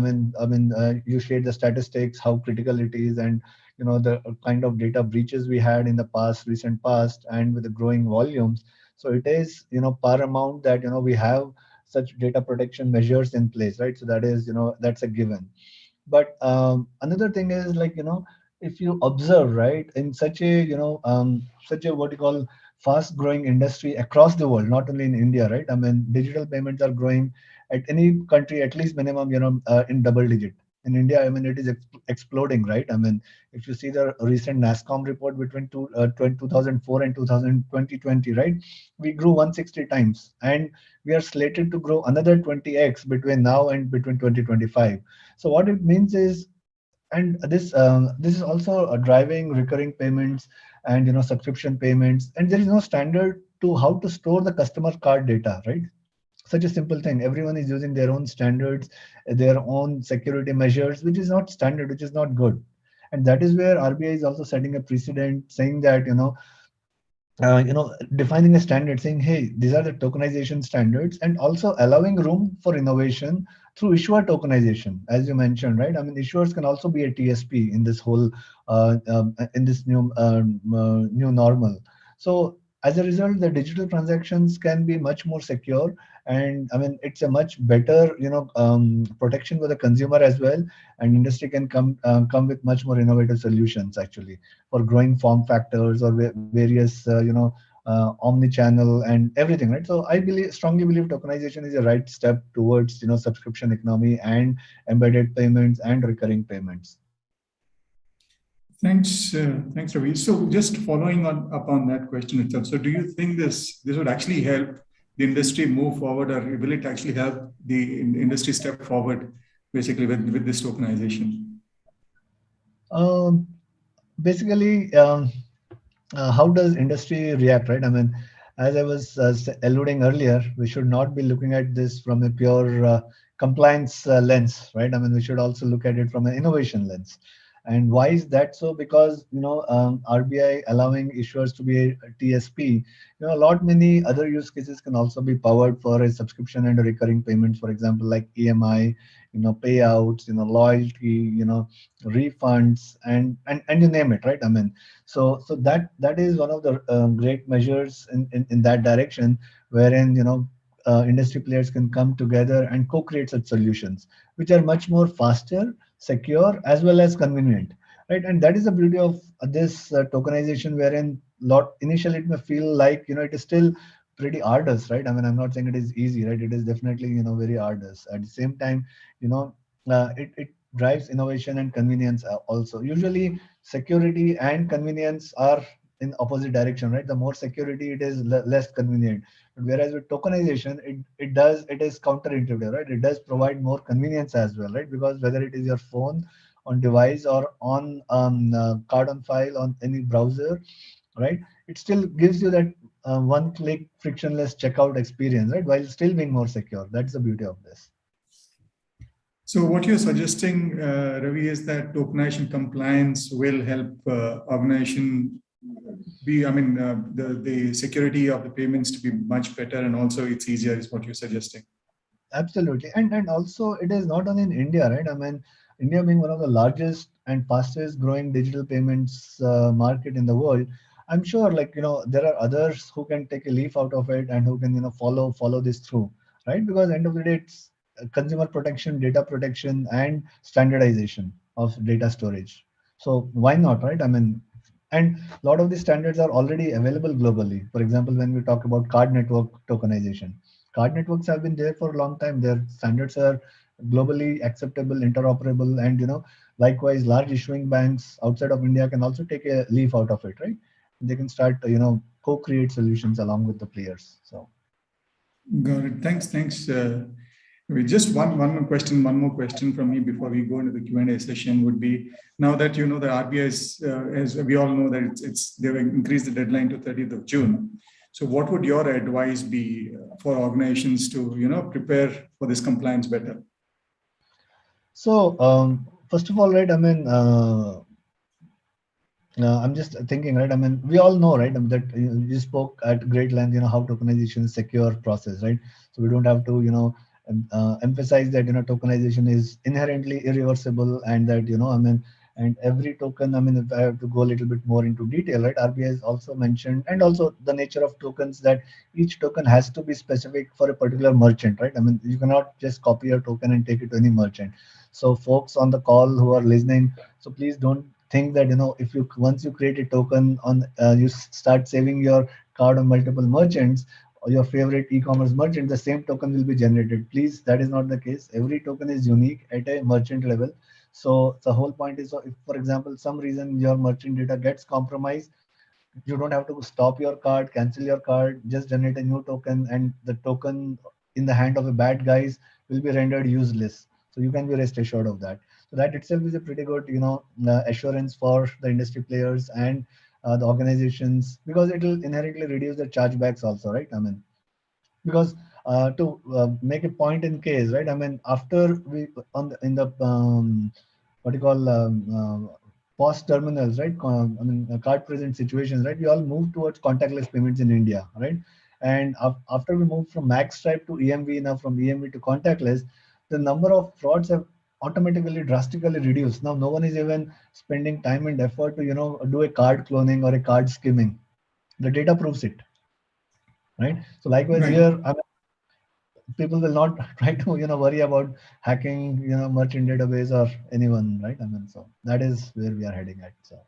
You shared the statistics, how critical it is, and the kind of data breaches we had in the recent past, and with the growing volumes. So it is, paramount that we have such data protection measures in place, right? So that is, that's a given. But another thing is, if you observe, right, in such a what you call fast growing industry across the world, not only in India, right? Digital payments are growing at any country at least minimum, in double digit. In India, it is exploding, right? If you see the recent NASCOM report between 2004 and 2020, right, we grew 160 times, and we are slated to grow another 20x between now and between 2025. So what it means is, and this is also driving recurring payments and subscription payments, and there is no standard to how to store the customer card data, right? Such a simple thing. Everyone is using their own standards, their own security measures, which is not standard, which is not good. And that is where RBI is also setting a precedent, saying that defining a standard, saying, hey, these are the tokenization standards, and also allowing room for innovation through issuer tokenization, as you mentioned, right? Issuers can also be a TSP in this whole in this new normal. So as a result, the digital transactions can be much more secure, and it's a much better protection for the consumer as well, and industry can come with much more innovative solutions actually for growing form factors or various omni-channel and everything, right? So I strongly believe tokenization is a right step towards subscription economy and embedded payments and recurring payments. Thanks, Ravi. So just following up on that question itself. So do you think this would actually help the industry move forward, or will it actually help the industry step forward, basically with this tokenization? Basically, how does industry react, right? As I was alluding earlier, we should not be looking at this from a pure compliance lens, right? We should also look at it from an innovation lens. And why is that so? Because RBI allowing issuers to be a TSP, many other use cases can also be powered for a subscription and a recurring payments. For example, like EMI, payouts, loyalty, refunds, and you name it, right? So that is one of the great measures in that direction, wherein industry players can come together and co-create such solutions, which are much more faster, secure, as well as convenient, right? And that is the beauty of this tokenization, wherein initially it may feel like it is still pretty arduous, right? I'm not saying it is easy, right? It is definitely very arduous. At the same time, it drives innovation and convenience also. Usually, security and convenience are in opposite direction, right? The more security it is, less convenient. Whereas with tokenization, it is counterintuitive, right? It does provide more convenience as well, right? Because whether it is your phone, on device, or on card on file on any browser, right? It still gives you that one-click frictionless checkout experience, right? While still being more secure. That's the beauty of this. So what you're suggesting, Ravi, is that tokenization compliance will help organization be, the security of the payments to be much better, and also it's easier, is what you're suggesting. Absolutely. And also it is not only in India, right? I mean, India being one of the largest and fastest growing digital payments market in the world, I'm sure, like, there are others who can take a leaf out of it and who can, follow this through, right? Because end of the day, it's consumer protection, data protection, and standardization of data storage. So why not, right? I mean, and a lot of these standards are already available globally. For example, when we talk about card network tokenization, card networks have been there for a long time. Their standards are globally acceptable, interoperable, and likewise, large issuing banks outside of India can also take a leaf out of it, right? They can start, co-create solutions along with the players. So, got it. Thanks. Just one more question from me before we go into the Q&A session would be, now that the RBI is, as we all know, that they've increased the deadline to 30th of June. So what would your advice be for organizations to prepare for this compliance better? So first of all, right, I mean, I'm just thinking, right? I mean, we all know, right, that you spoke at great length, how tokenization is a secure process, right? So we don't have to, emphasize that, tokenization is inherently irreversible, and that, I mean, and every token, I mean, if I have to go a little bit more into detail, right, RBI has also mentioned, and also the nature of tokens, that each token has to be specific for a particular merchant, right? I mean, you cannot just copy a token and take it to any merchant. So folks on the call who are listening, so please don't think that, if you once you create a token on, you start saving your card on multiple merchants, or your favorite e-commerce merchant, the same token will be generated. Please, that is not the case. Every token is unique at a merchant level. So the whole point is, so if, for example, some reason your merchant data gets compromised, you don't have to stop your card, cancel your card, just generate a new token, and the token in the hand of a bad guys will be rendered useless. So you can be rest assured of that. So that itself is a pretty good, assurance for the industry players and the organizations, because it will inherently reduce the chargebacks also, right? I mean, because to make a point in case, right? I mean, after we in the what you call POS terminals, right? I mean, card present situations, right? We all move towards contactless payments in India, right? And after we moved from Magstripe to EMV, now from EMV to contactless, the number of frauds have automatically drastically reduced. Now, no one is even spending time and effort to, do a card cloning or a card skimming. The data proves it, right? So likewise Right. here, I mean, people will not try to, worry about hacking, merchant database or anyone, right? I mean, so that is where we are heading at. So.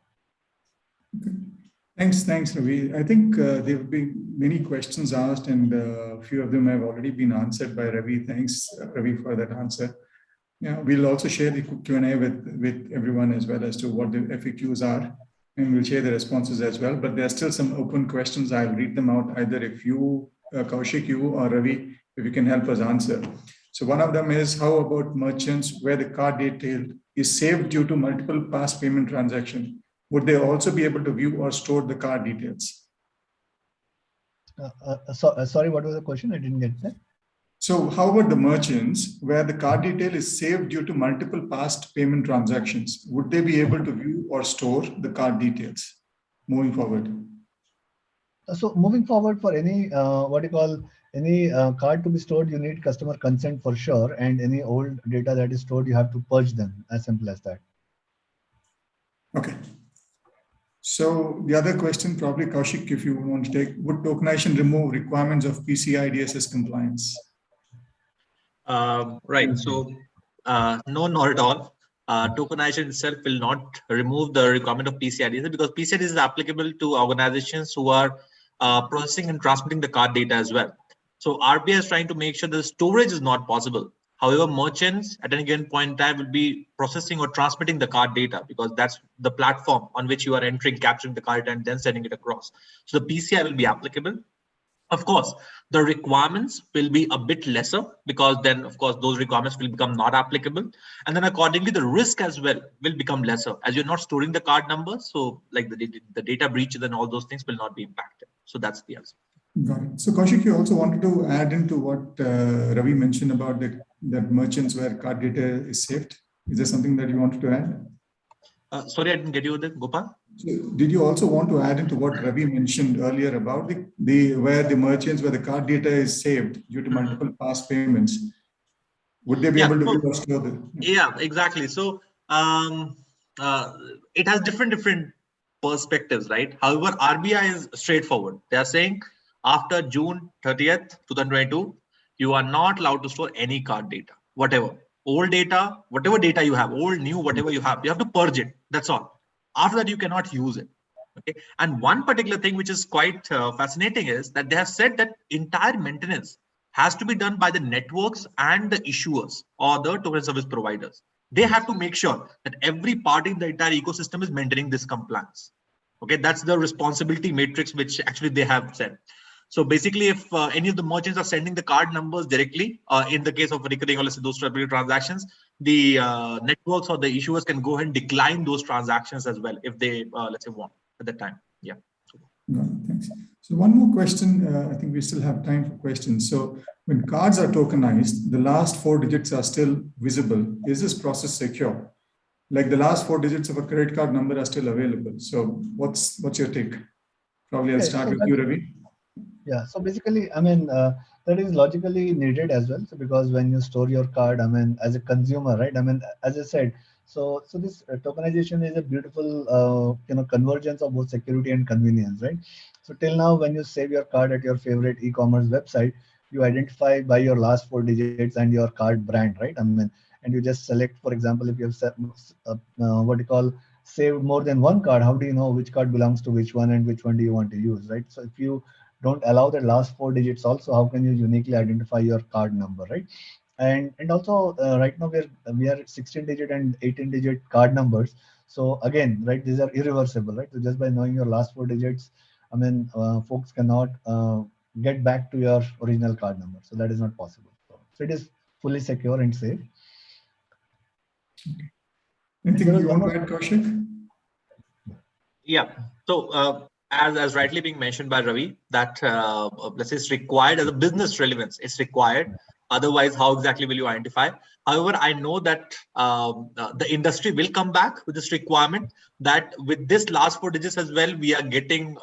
Thanks, Ravi. I think there have been many questions asked, and a few of them have already been answered by Ravi. Thanks, Ravi, for that answer. Yeah, we'll also share the Q&A with everyone as well as to what the FAQs are, and we'll share the responses as well. But there are still some open questions. I'll read them out, either if you, Kaushik, you or Ravi, if you can help us answer. So one of them is, how about merchants where the card detail is saved due to multiple past payment transactions? Would they also be able to view or store the card details? Sorry, what was the question? I didn't get that. So how about the merchants where the card detail is saved due to multiple past payment transactions? Would they be able to view or store the card details moving forward? So moving forward, for any any card to be stored, you need customer consent for sure, and any old data that is stored, you have to purge them. As simple as that. Okay. So the other question, probably Kaushik, if you want to take, would tokenization remove requirements of PCI DSS compliance? Right. So no, not at all. Tokenization itself will not remove the requirement of PCI DSS, because PCI DSS is applicable to organizations who are processing and transmitting the card data as well. So RBI is trying to make sure the storage is not possible. However, merchants at any given point in time will be processing or transmitting the card data, because that's the platform on which you are entering, capturing the card and then sending it across. So the PCI will be applicable. Of course, the requirements will be a bit lesser, because then, of course, those requirements will become not applicable. And then accordingly, the risk as well will become lesser, as you're not storing the card numbers. So like the data breaches and all those things will not be impacted. So that's the answer. Got it. So Kaushik, you also wanted to add into what Ravi mentioned about that merchants where card data is saved. Is there something that you wanted to add? Sorry, I didn't get you there, Gopal. So did you also want to add into what Ravi mentioned earlier about where the merchants where the card data is saved due to multiple past payments? Would they be able to give us further? Yeah, exactly. So it has different perspectives, right? However, RBI is straightforward. They are saying after June 30th, 2022, you are not allowed to store any card data, whatever. Old data, whatever data you have, old, new, whatever you have to purge it. That's all. After that, you cannot use it. Okay. And one particular thing which is quite fascinating is that they have said that entire maintenance has to be done by the networks and the issuers or the token service providers. They have to make sure that every party in the entire ecosystem is maintaining this compliance. Okay, that's the responsibility matrix which actually they have said. So basically, if any of the merchants are sending the card numbers directly, in the case of recurring or let's say those transactions, the networks or the issuers can go ahead and decline those transactions as well if they let's say want at the time. Yeah. Got it, thanks. So one more question. I think we still have time for questions. So when cards are tokenized, the last 4 digits are still visible. Is this process secure? Like the last 4 digits of a credit card number are still available. So what's your take? Probably I'll start with you, Ravi. Yeah, so basically, I mean, that is logically needed as well. So because when you store your card, I mean, as a consumer, right? I mean, as I said, so this tokenization is a beautiful, convergence of both security and convenience, right? So till now, when you save your card at your favorite e-commerce website, you identify by your last 4 digits and your card brand, right? I mean, and you just select, for example, if you have set, what you call saved more than one card, how do you know which card belongs to which one and which one do you want to use, right? So if you don't allow the last 4 digits also, how can you uniquely identify your card number, right? And also right now we are 16 digit and 18 digit card numbers. So again, right, these are irreversible, right? So just by knowing your last 4 digits, I mean, folks cannot get back to your original card number. So that is not possible. So it is fully secure and safe. Anything you want to add, Kaushik? Yeah. So as rightly being mentioned by Ravi, that let's say it's required as a business relevance. It's required. Otherwise, how exactly will you identify? However, I know that the industry will come back with this requirement that with this last 4 digits as well, we are getting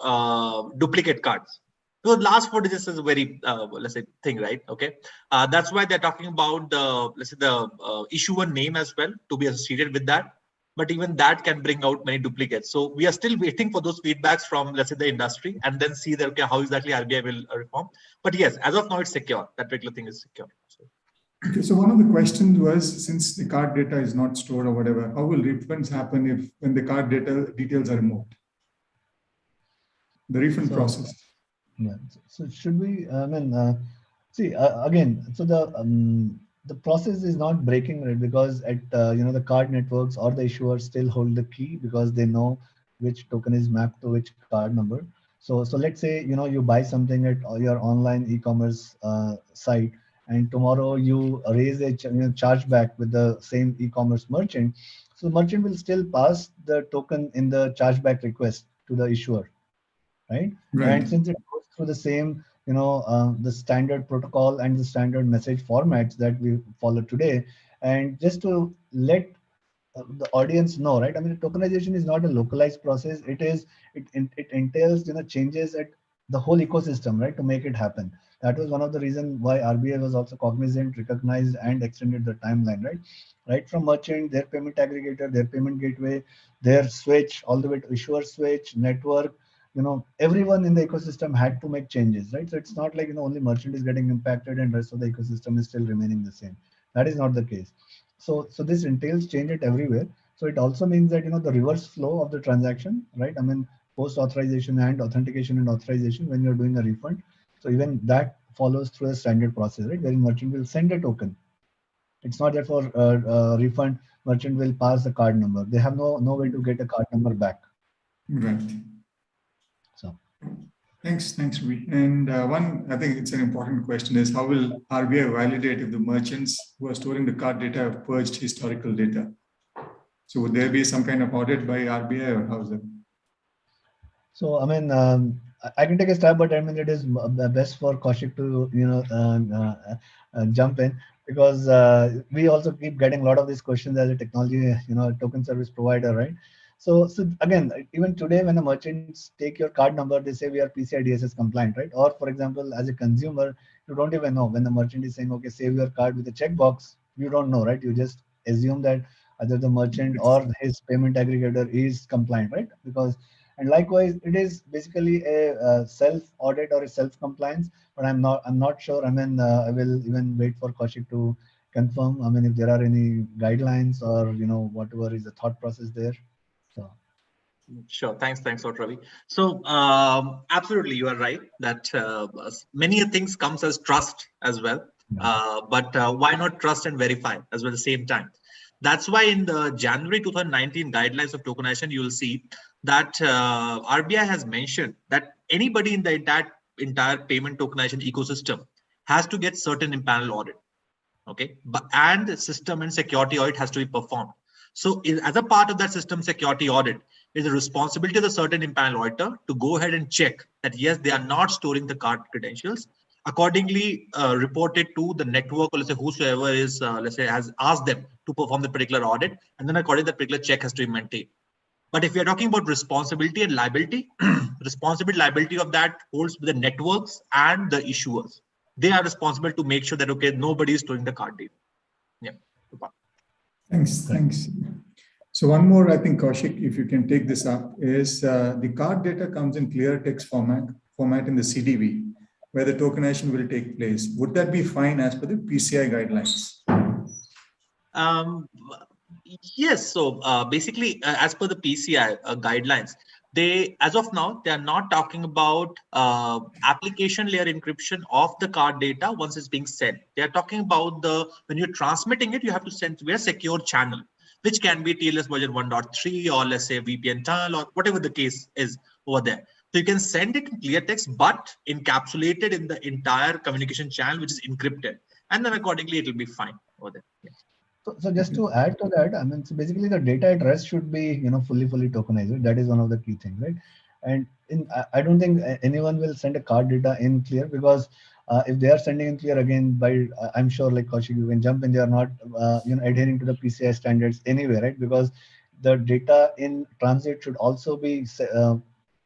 duplicate cards. So the last 4 digits is a very let's say thing, right? Okay, that's why they're talking about the let's say the issuer name as well to be associated with that. But even that can bring out many duplicates. So we are still waiting for those feedbacks from, let's say, the industry, and then see that, okay, how exactly RBI will reform. But yes, as of now, it's secure. That particular thing is secure. Okay, so one of the questions was, since the card data is not stored or whatever, how will refunds happen when the card data details are removed? The refund process. Yeah. So should we? I mean, see again. So the process is not breaking, right? Because at the card networks or the issuers still hold the key because they know which token is mapped to which card number. So let's say you buy something at your online e-commerce site, and tomorrow you raise a chargeback with the same e-commerce merchant. So merchant will still pass the token in the chargeback request to the issuer, right? And since it goes through the same, the standard protocol and the standard message formats that we follow today, and just to let the audience know, right? I mean, tokenization is not a localized process. It entails changes at the whole ecosystem, right, to make it happen. That was one of the reasons why RBI was also cognizant, recognized, and extended the timeline, right? Right from merchant, their payment aggregator, their payment gateway, their switch, all the way to issuer switch, network, everyone in the ecosystem had to make changes, right? So it's not like only merchant is getting impacted and rest of the ecosystem is still remaining the same. That is not the case. So this entails change it everywhere. So it also means that the reverse flow of the transaction, right? I mean, post authorization and authentication and authorization when you're doing a refund. So even that follows through a standard process, right? Where merchant will send a token, It's not that for refund, merchant will pass the card number. They have no way to get a card number back. Right. So Thanks, Ruby. And I think it's an important question is how will RBI validate if the merchants who are storing the card data have purged historical data? So would there be some kind of audit by RBI or how is it? So I mean, I can take a stab, but I mean it is best for Kaushik to jump in, because we also keep getting a lot of these questions as a technology token service provider, right? So again, even today when the merchants take your card number, they say we are PCI DSS compliant, right? Or for example, as a consumer, you don't even know when the merchant is saying, okay, save your card with a checkbox. You don't know, right? You just assume that either the merchant or his payment aggregator is compliant, right? Because and likewise, it is basically a self audit or a self compliance. But I'm not sure. I mean, I will even wait for Kaushik to confirm. I mean, if there are any guidelines or whatever is the thought process there. So Sure. Thanks, Dr. Ravi. So absolutely, you are right that many things comes as trust as well. But why not trust and verify as well at the same time? That's why in the January 2019 guidelines of tokenization, you will see that RBI has mentioned that anybody in the entire payment tokenization ecosystem has to get certain impanel audit. Okay, and system and security audit has to be performed. So as a part of that system security audit, it is the responsibility of the certain impanel auditor to go ahead and check that yes, they are not storing the card credentials. Accordingly, report it to the network, or let's say whosoever is, let's say, has asked them to perform the particular audit, and then according to the particular check has to be maintained. But if we are talking about responsibility and liability, responsibility liability of that holds with the networks and the issuers. They are responsible to make sure that okay, nobody is storing the card data. Yeah. Thanks. So one more, I think, Kaushik, if you can take this up, is the card data comes in clear text format in the CDV, where the tokenization will take place. Would that be fine as per the PCI guidelines? Yes. So basically, as per the PCI guidelines, as of now, they are not talking about application layer encryption of the card data once it's being sent. They are talking about when you're transmitting it, you have to send to a secure channel, which can be TLS version 1.3 or let's say VPN tunnel or whatever the case is over there. So you can send it in clear text, but encapsulated in the entire communication channel, which is encrypted. And then accordingly, it will be fine over there. Yeah. So just to add to that, I mean, so basically the data at rest should be, fully tokenized. That is one of the key things, right? And I don't think anyone will send a card data in clear, because if they are sending in clear again, I'm sure like Kaushik, you can jump in, they are not, adhering to the PCI standards anyway, right? Because the data in transit should also be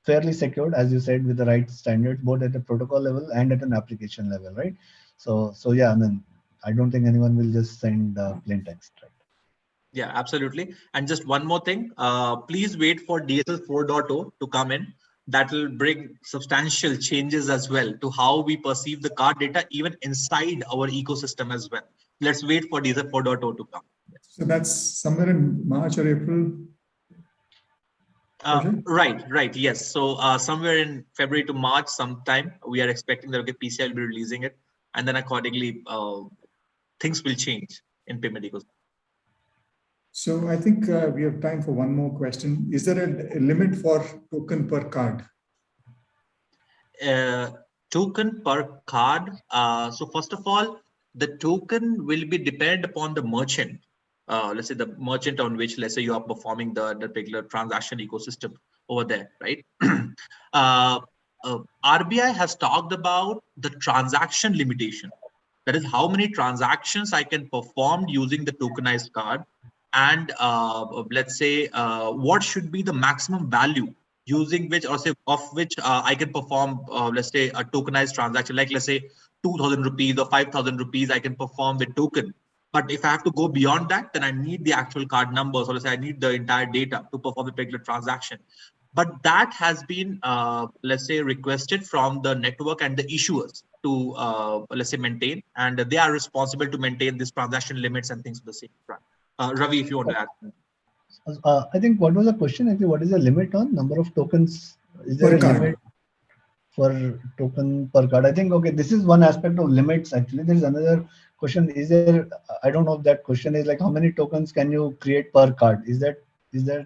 fairly secured, as you said, with the right standards, both at the protocol level and at an application level, right? So yeah, I mean, I don't think anyone will just send plain text, right? Yeah, absolutely. And just one more thing, please wait for DSL 4.0 to come in. That will bring substantial changes as well to how we perceive the card data, even inside our ecosystem as well. Let's wait for DSL 4.0 to come. So that's somewhere in March or April? Right. Yes. So somewhere in February to March sometime, we are expecting that PCI will be releasing it. And then accordingly, things will change in payment ecosystem. So I think we have time for one more question. Is there a limit for token per card? Token per card. So first of all, the token will be dependent upon the merchant. Let's say the merchant on which, let's say you are performing the particular transaction ecosystem over there, right? RBI has talked about the transaction limitation. That is how many transactions I can perform using the tokenized card. And let's say what should be the maximum value using which, or say of which I can perform, let's say a tokenized transaction, like let's say 2,000 rupees or 5,000 rupees I can perform with token. But if I have to go beyond that, then I need the actual card numbers, or let's say I need the entire data to perform the particular transaction. But that has been, let's say, requested from the network and the issuers to, let's say, maintain, and they are responsible to maintain these transaction limits and things of the same. Ravi, if you want to add. I think what was the question actually? What is the limit on number of tokens? Is there a limit for token per card? I think, okay, this is one aspect of limits actually. There is another question, is there, I don't know if that question is like how many tokens can you create per card? Is that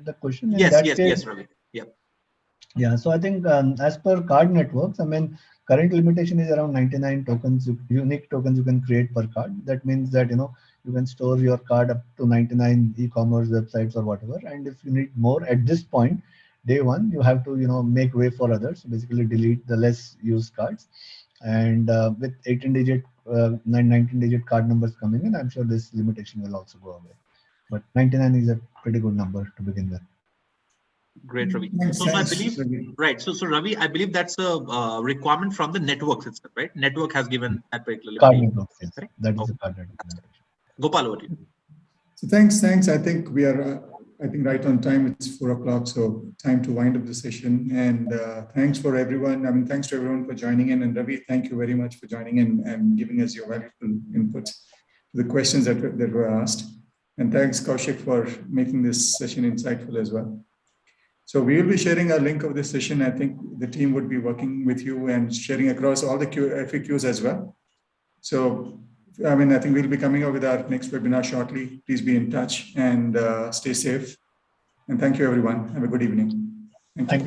the question? In Yes, that yes, case, yes, Ravi. Yeah. yeah, so I think as per card networks, I mean, current limitation is around 99 tokens, unique tokens you can create per card. That means that, you know, you can store your card up to 99 e-commerce websites or whatever. And if you need more at this point, day one, you have to, you know, make way for others. Basically delete the less used cards. And with 18-digit, 19-digit card numbers coming in, I'm sure this limitation will also go away. But 99 is a pretty good number to begin with. Great, Ravi. Thanks, So I thanks, believe, Ravi. right. So Ravi, I believe that's a requirement from the networks itself, right? Network has given that particular Card limitation. networks, yes. Correct? That is Okay. the card network limitation. Gopal, over to you. So thanks. I think we are, I think right on time. It's 4 o'clock, so time to wind up the session. And thanks for everyone. I mean, thanks to everyone for joining in. And Ravi, thank you very much for joining in and giving us your valuable input to the questions that were asked. And thanks, Kaushik, for making this session insightful as well. So we will be sharing a link of this session. I think the team would be working with you and sharing across all the FAQs as well. So, I mean, I think we'll be coming up with our next webinar shortly. Please be in touch and stay safe. And thank you, everyone. Have a good evening. Thank you, everyone.